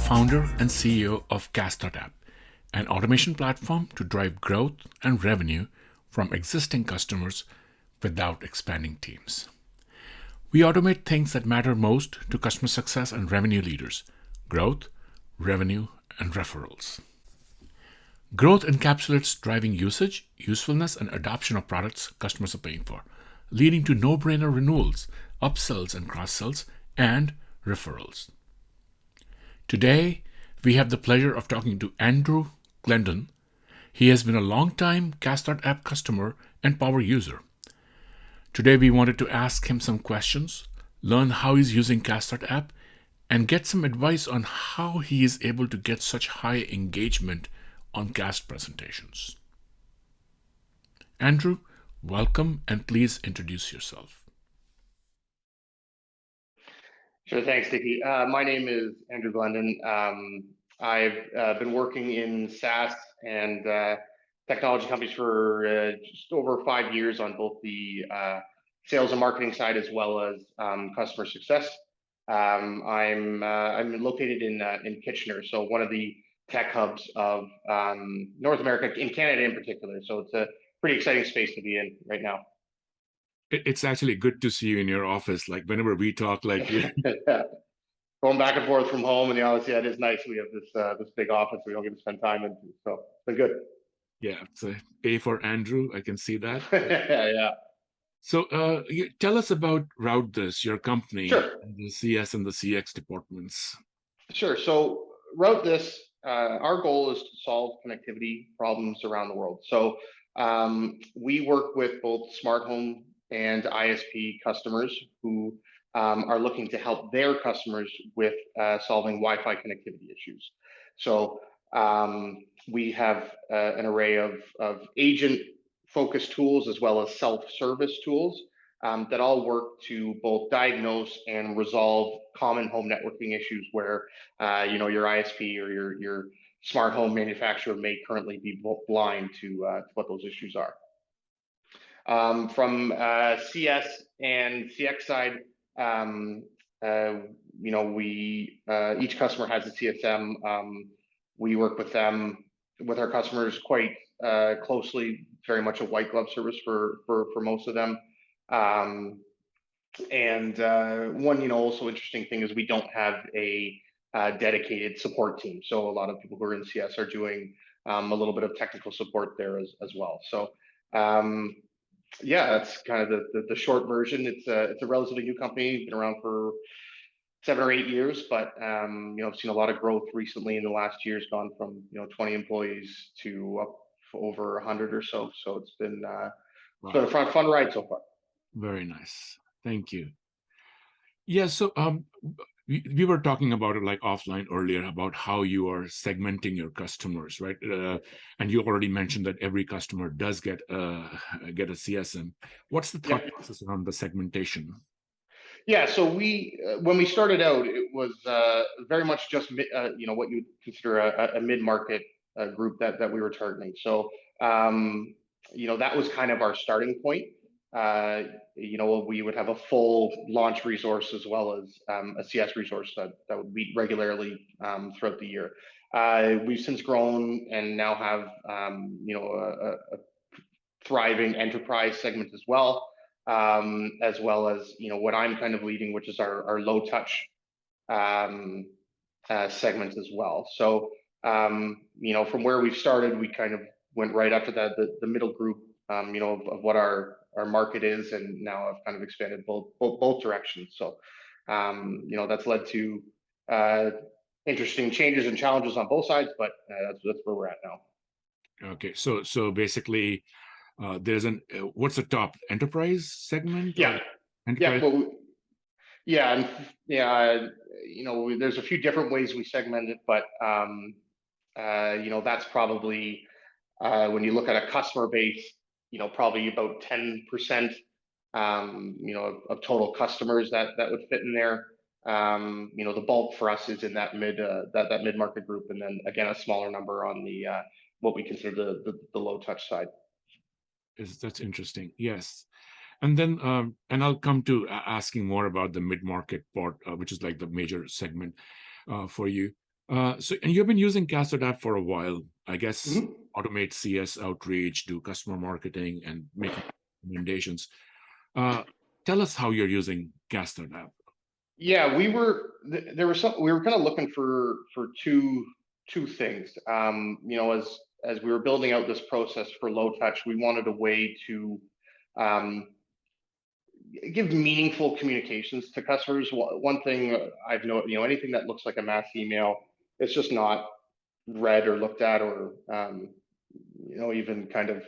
founder and CEO of Cast.app, an automation platform to drive growth and revenue from existing customers without expanding teams. We automate things that matter most to customer success and revenue leaders: growth, revenue, and referrals. Growth encapsulates driving usage, usefulness, and adoption of products customers are paying for, leading to no-brainer renewals, upsells and cross-sells, and referrals. Today, we have the pleasure of talking to Andrew Glendon. He has been a long-time Cast.app customer and power user. Today, we wanted to ask him some questions, learn how he's using Cast.app, and get some advice on how he is able to get such high engagement on Cast presentations. Andrew, welcome, and please introduce yourself. Sure, thanks, Dickey. My name is Andrew Glendon. I've been working in SaaS and technology companies for just over 5 years on both the sales and marketing side as well as customer success. I'm located in Kitchener, so one of the tech hubs of North America, in Canada in particular. So it's a pretty exciting space to be in right now. It's actually good to see you in your office. Like whenever we talk, like going back and forth from home, and obviously it is nice. We have this big office we don't get to spend time in, so it's been good. Yeah, it's a A for Andrew. I can see that. Yeah. So tell us about Route This, your company, Sure. the CS and the CX departments. Sure. So Route This, our goal is to solve connectivity problems around the world. So we work with both smart home and ISP customers who are looking to help their customers with solving Wi-Fi connectivity issues. So we have an array of agent-focused tools as well as self-service tools that all work to both diagnose and resolve common home networking issues where your ISP or your smart home manufacturer may currently be blind to what those issues are. From CS and CX side, each customer has a CSM. We work with our customers quite closely, very much a white glove service for most of them. One also interesting thing is we don't have a dedicated support team. So a lot of people who are in CS are doing a little bit of technical support there as well. So yeah, that's kind of the short version. It's a relatively new company, been around for 7 or 8 years, but I've seen a lot of growth recently in the last year's gone from 20 employees to up over 100 or so. So it's been a fun ride so far. Very nice. Thank you. Yeah, so we were talking about it like offline earlier about how you are segmenting your customers, right? And you already mentioned that every customer does get a CSM. What's the thought process around the segmentation? Yeah, so when we started out, it was very much just what you'd consider a mid-market group that we were targeting. So that was kind of our starting point. We would have a full launch resource as well as a CS resource that would meet regularly throughout the year. We've since grown and now have a thriving enterprise segment as well as what I'm kind of leading, which is our low touch segment as well. So from where we've started, we kind of went right up to the middle group of what our market is, and now I've kind of expanded both directions. So that's led to interesting changes and challenges on both sides, but that's where we're at now. Okay, so basically, there's what's the top enterprise segment? Yeah, enterprise? There's a few different ways we segment it, but that's probably when you look at a customer base, probably about 10% of total customers that would fit in there. The bulk for us is in that mid-market group, and then again a smaller number on the what we consider the low touch side. That's interesting. Yes. And then and I'll come to asking more about the mid-market part, which is like the major segment for you. And you've been using Cast.app for a while, I guess. Mhm. Automate CS outreach, do customer marketing, and make recommendations. Uh, Tell us how you're using Cast.app. Yeah, there was some we were kind of looking for two things. As we were building out this process for low touch, we wanted a way to um, give meaningful communications to customers. One thing I've noticed, anything that looks like a mass email, it's just not read or looked at or even kind of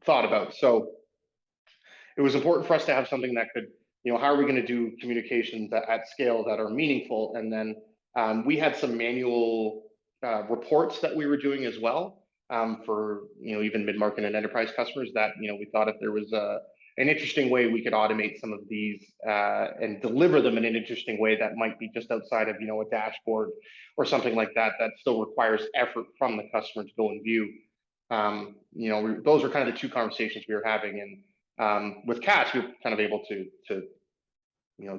thought about. So it was important for us to have something that could, how are we going to do communications at scale that are meaningful? And then we had some manual reports that we were doing as well for, even mid-market and enterprise customers that, we thought if there was an interesting way we could automate some of these and deliver them in an interesting way that might be just outside of, a dashboard or something like that, that still requires effort from the customer to go and view. Those are kind of the two conversations we were having. And with Cast, we were kind of able to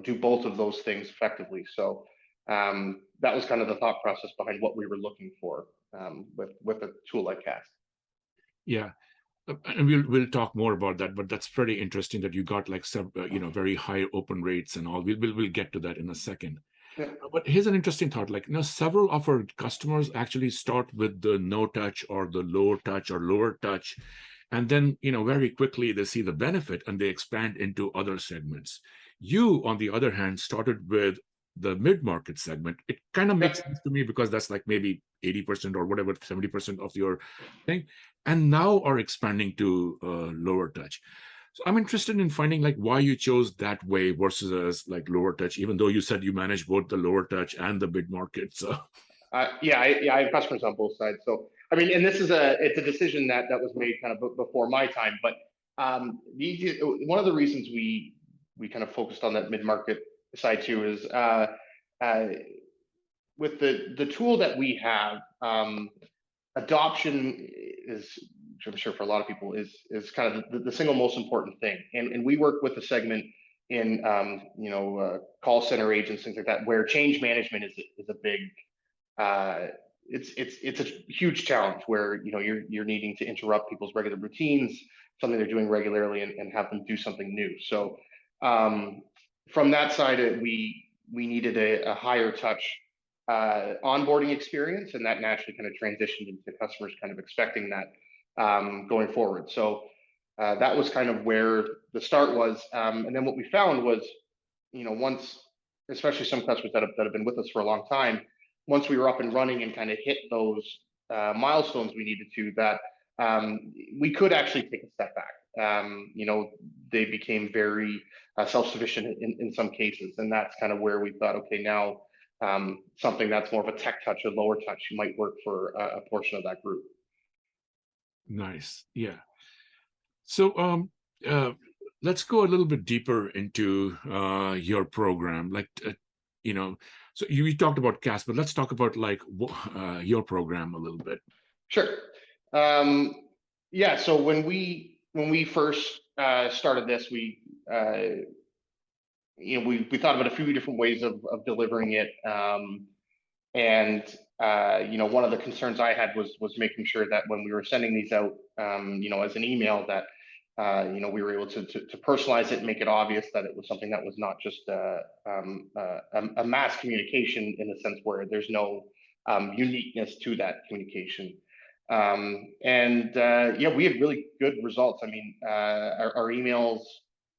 do both of those things effectively. So that was kind of the thought process behind what we were looking for with a tool like Cast. Yeah. And we'll talk more about that, but that's pretty interesting that you got like very high open rates and all. We'll get to that in a second. Yeah. But here's an interesting thought. Like, several of our customers actually start with the no touch or the low touch or lower touch. And then, very quickly they see the benefit and they expand into other segments. You, on the other hand, started with the mid-market segment. It kind of makes Yep. sense to me because that's like maybe 80% or whatever, 70% of your thing. And now are expanding to lower touch. So I'm interested in finding like why you chose that way versus like lower touch, even though you said you manage both the lower touch and the mid market. So I have customers on both sides. So I mean, and it's a decision that was made kind of before my time. But one of the reasons we kind of focused on that mid market side too is uh, with the tool that we have, adoption is, which I'm sure for a lot of people is kind of the single most important thing. And we work with a segment in call center agents, things like that, where change management is a big uh, it's a huge challenge where you're needing to interrupt people's regular routines, something they're doing regularly, and have them do something new. So um, from that side, we needed a higher touch onboarding experience, and that naturally kind of transitioned into customers kind of expecting that going forward. So that was kind of where the start was, and then what we found was, once, especially some customers that have been with us for a long time, once we were up and running and kind of hit those milestones we needed to, that we could actually take a step back. They became very self-sufficient in some cases, and that's kind of where we thought, okay, now something that's more of a tech touch or lower touch might work for a portion of that group. nice. Yeah. So uh, let's go a little bit deeper into your program. Like, so you talked about Cast, but let's talk about like your program a little bit. Sure. Um, yeah. So when we first started this, we thought about a few different ways of delivering it. And one of the concerns I had was making sure that when we were sending these out, as an email, that we were able to personalize it and make it obvious that it was something that was not just a mass communication in the sense where there's no uniqueness to that communication. And yeah, we had really good results. I mean, our emails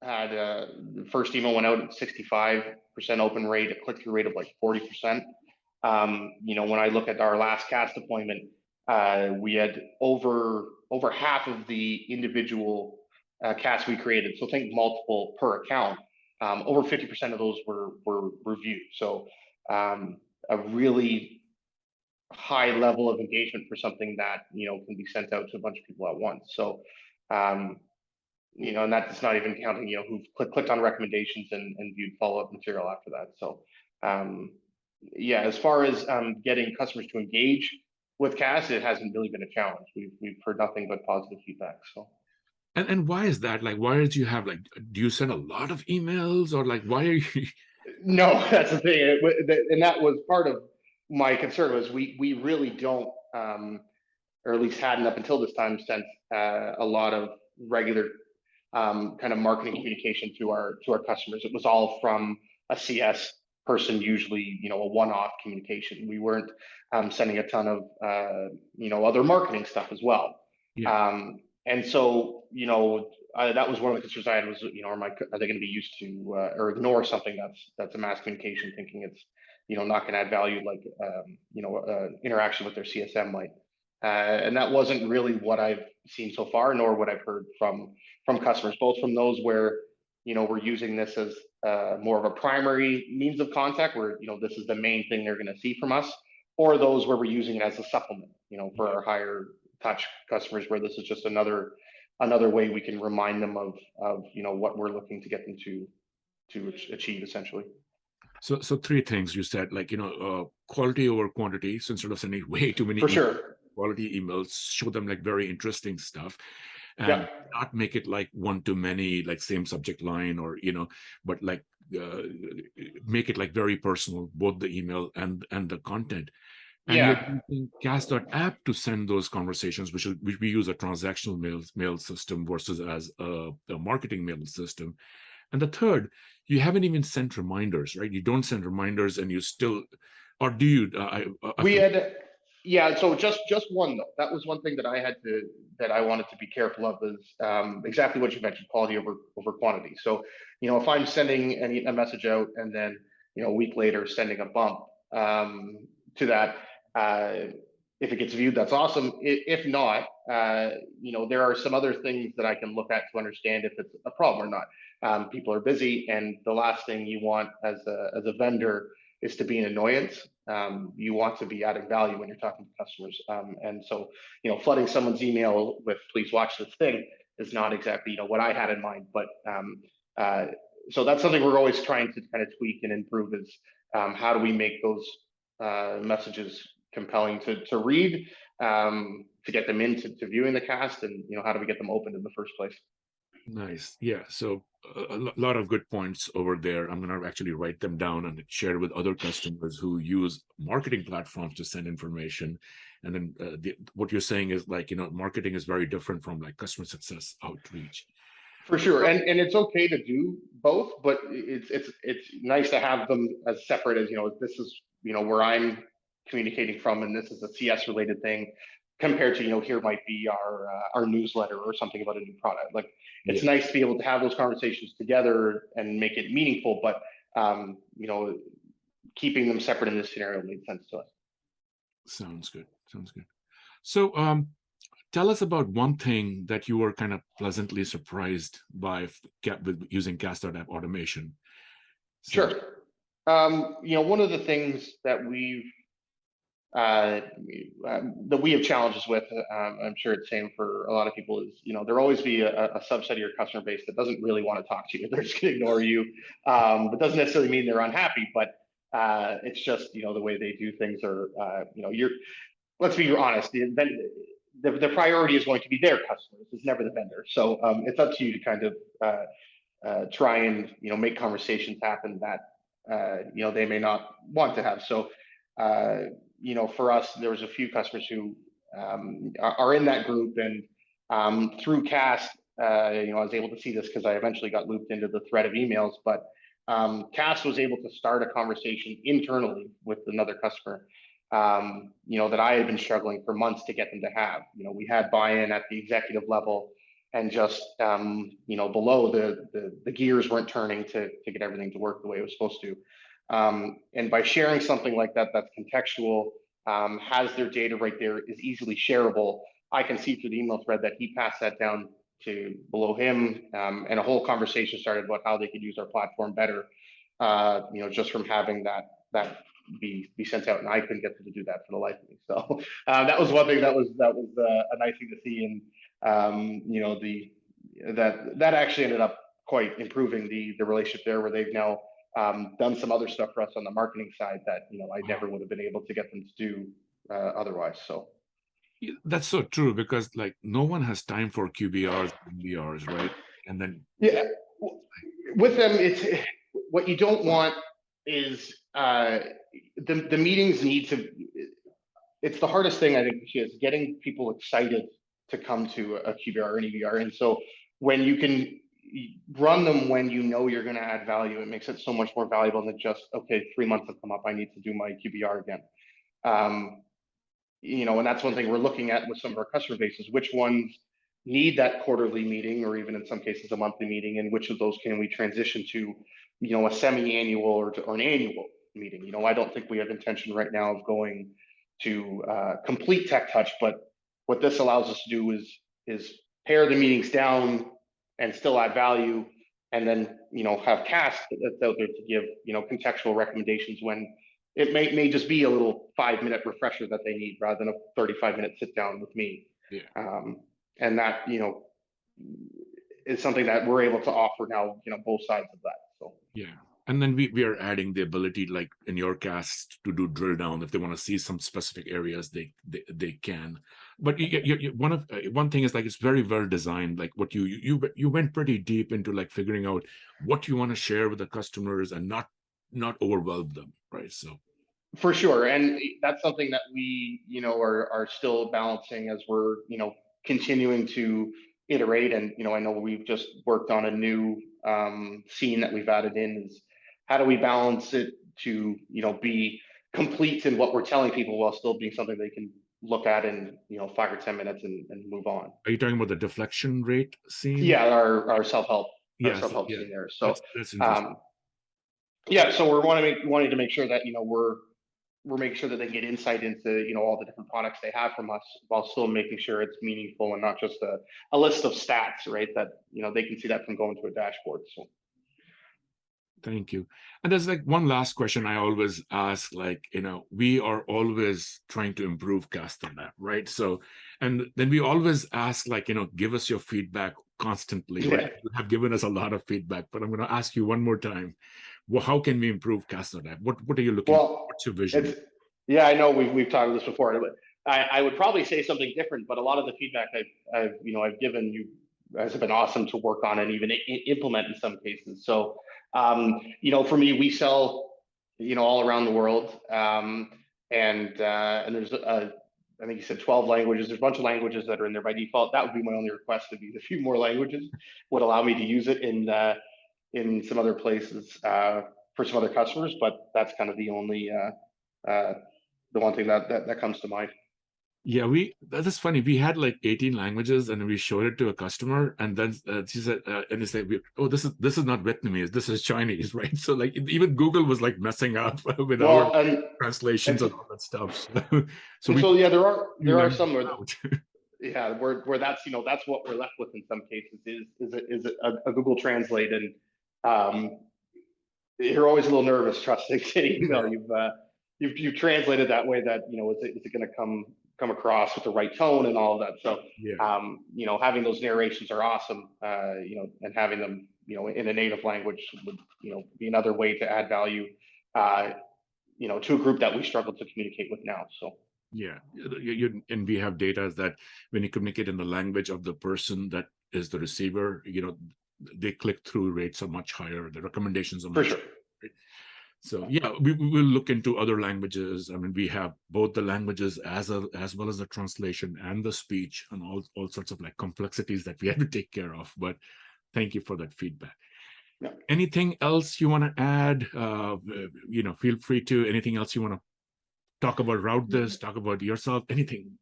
had the first email went out at 65% open rate, a click-through rate of like 40%. When I look at our last Cast deployment, we had over half of the individual casts we created. So think multiple per account. Over 50% of those were reviewed. So a really high level of engagement for something that can be sent out to a bunch of people at once. So um, and that's not even counting who've clicked on recommendations and viewed follow up material after that. So um, yeah, as far as getting customers to engage with Cast, it hasn't really been a challenge. We've heard nothing but positive feedback. So And why is that? Like, why did you have like? Do you send a lot of emails, or like, why are you? no, that's the thing, and that was part of my concern was we really don't, or at least hadn't up until this time, sent a lot of regular kind of marketing communication to our customers. It was all from a CS person, usually, you know, a one-off communication. We weren't sending a ton of you know, other marketing stuff as well. Yeah. And so, you know, that was one of the concerns I had was, you know, are they going to be used to or ignore something that's a mass communication, thinking it's, you know, not going to add value like you know, interaction with their CSM might. And that wasn't really what I've seen so far, nor what I've heard from customers, both from those where, you know, we're using this as more of a primary means of contact, where, you know, this is the main thing they're going to see from us, or those where we're using it as a supplement, you know, for Yeah. our higher touch customers, where this is just another way we can remind them of you know, what we're looking to get them to achieve essentially. So three things you said, like, quality over quantity. So instead of sending way too many For sure. quality emails, show them like very interesting stuff, Yeah. and not make it like one to many, like same subject line, or but like uh, make it like very personal, both the email and the content. And you're Yeah. using Cast.app to send those conversations, which we use a transactional mail system versus as a marketing mail system. And the third, you haven't even sent reminders, right? You don't send reminders, and you still, or do you? I We forget. had, yeah. So just one though. That was one thing that I wanted to be careful of, is exactly what you mentioned: quality over quantity. So, you know, if I'm sending a message out and then, you know, a week later sending a bump to that, uh, if it gets viewed, that's awesome. If not, you know, there are some other things that I can look at to understand if it's a problem or not. People are busy, and the last thing you want as a vendor is to be an annoyance. You want to be adding value when you're talking to customers. And so, you know, flooding someone's email with "please watch this thing" is not exactly, you know, what I had in mind. But uh, so that's something we're always trying to kind of tweak and improve, is how do we make those messages compelling to read, to get them into viewing the cast, and, you know, how do we get them opened in the first place? Nice. Yeah. So lot of good points over there. I'm going to actually write them down and share with other customers who use marketing platforms to send information. And then what you're saying is, like, marketing is very different from like customer success outreach. For sure, and it's okay to do both, but it's nice to have them as separate, as, you know, this is, you know, where I'm communicating from, and this is a CS related thing, compared to, you know, here might be our newsletter or something about a new product. Like, it's Yeah. nice to be able to have those conversations together and make it meaningful, but you know, keeping them separate in this scenario made sense to us. Sounds good. Sounds good. So tell us about one thing that you were kind of pleasantly surprised by with using Cast.app automation. So Sure. You know, one of the things that uh, that we have challenges with, I'm sure it's the same for a lot of people, is, you know, there'll always be a subset of your customer base that doesn't really want to talk to you. They're just going to ignore you. But doesn't necessarily mean they're unhappy, but it's just, you know, the way they do things, or, you know, let's be honest, the priority is going to be their customers. It's never the vendor. So it's up to you to kind of try and, you know, make conversations happen that you know, they may not want to have. So uh, you know, for us, there was a few customers who are in that group, and through Cast, you know, I was able to see this because I eventually got looped into the thread of emails. But Cast was able to start a conversation internally with another customer, you know, that I had been struggling for months to get them to have. You know, we had buy-in at the executive level, and just you know, below, the gears weren't turning to get everything to work the way it was supposed to. And by sharing something like that, that's contextual, has their data right there, is easily shareable, I can see through the email thread that he passed that down to below him, and a whole conversation started about how they could use our platform better. You know, just from having that be sent out, and I couldn't get to do that for the life of me. So that was one thing that was a nice thing to see, and you know, that actually ended up quite improving the relationship there, where they've now done some other stuff for us on the marketing side that, you know, I never would have been able to get them to do otherwise. So yeah, that's so true, because like no one has time for QBRs, MBRs, right? And then yeah, with them, it's what you don't want is the meetings need to. It's the hardest thing I think is getting people excited to come to a QBR or an EBR, and so when you can run them when you know you're going to add value, it makes it so much more valuable than just, okay, 3 months have come up, I need to do my QBR again. And that's one thing we're looking at with some of our customer bases, which ones need that quarterly meeting, or even in some cases a monthly meeting, and which of those can we transition to, a semi-annual or an annual meeting. I don't think we have intention right now of going to complete tech touch, but what this allows us to do is pare the meetings down and still add value, and then have Cast that's out there to give contextual recommendations when it may just be a little 5-minute refresher that they need rather than a 35-minute sit down with me. Yeah. And that is something that we're able to offer now, both sides of that. So yeah. And then we are adding the ability, like in your Cast, to do drill down if they want to see some specific areas, they can. But one thing is, like, it's very well designed. Like what you went pretty deep into, like, figuring out what you want to share with the customers and not overwhelm them, right? So for sure, and that's something that we are still balancing as we're continuing to iterate. And I know we've just worked on a new scene that we've added in, is how do we balance it to be complete in what we're telling people while still being something they can look at in 5 or 10 minutes and move on. are you talking about the deflection rate scene? Yeah, our self-help Yeah, scene there. So that's interesting. yeah, so we're wanting to make sure that we're making sure that they get insight into all the different products they have from us, while still making sure it's meaningful and not just a list of stats, right? That they can see that from going to a dashboard. So Thank you. And there's, like, one last question I always ask, like, we are always trying to improve Cast.app, right? So, and then we always ask, like, give us your feedback constantly, right? yeah. You have given us a lot of feedback, but I'm going to ask you one more time. Well, how can we improve Cast.app? What are you looking for? Well, What's your vision? yeah, I know we've talked about this before, but I would probably say something different. But a lot of the feedback I've given you has been awesome to work on and even implement in some cases. So for me, we sell all around the world, and there's I think you said 12 languages. There's a bunch of languages that are in there by default. That would be my only request, to be a few more languages would allow me to use it in some other places for some other customers. But that's kind of the only the one thing that comes to mind. Yeah, that's funny. We had like 18 languages, and we showed it to a customer, and then she said, and they said, "Oh, this is not Vietnamese. This is Chinese," right? So, like, even Google was, like, messing up with our Well, and translations and and all that stuff. So and we so yeah, new there are some languages where out. yeah, where that's what we're left with in some cases, is a Google Translate. And um, you're always a little nervous trusting an email Yeah, you've translated that way, that is it going to come across with the right tone and all of that. So yeah, having those narrations are awesome, and having them in a native language would be another way to add value uh, to a group that we struggle to communicate with now. So yeah. And we have data that when you communicate in the language of the person that is the receiver, the click-through rates are much higher. The recommendations are for much sure. higher. So yeah, we will look into other languages. I mean, we have both the languages as well as the translation and the speech, and all sorts of, like, complexities that we have to take care of. But thank you for that feedback. Yeah. Anything else you want to add? Feel free to. Anything else you want to talk about? Route this. Talk about yourself. Anything.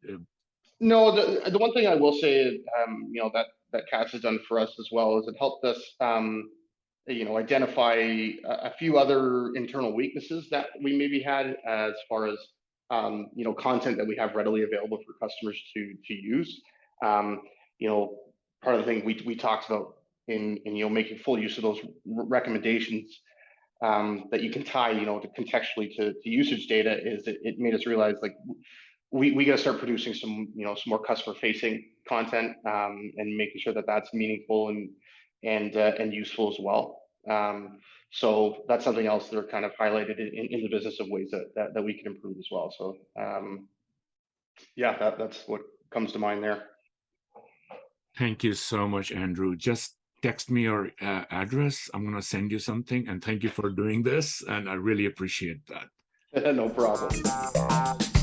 No, the one thing I will say, that CAS has done for us as well, is it helped us, identify a few other internal weaknesses that we maybe had, as far as content that we have readily available for customers to use. Um, you know, Part of the thing we talked about in making full use of those recommendations, that you can tie to contextually to usage data, is it made us realize, like, we got to start producing some more customer facing content, and making sure that that's meaningful and useful as well. So that's something else that are kind of highlighted in the business of ways that we can improve as well. So yeah, that's what comes to mind there. Thank you so much, Andrew. Just text me your address. I'm going to send you something, and thank you for doing this. And I really appreciate that. No problem.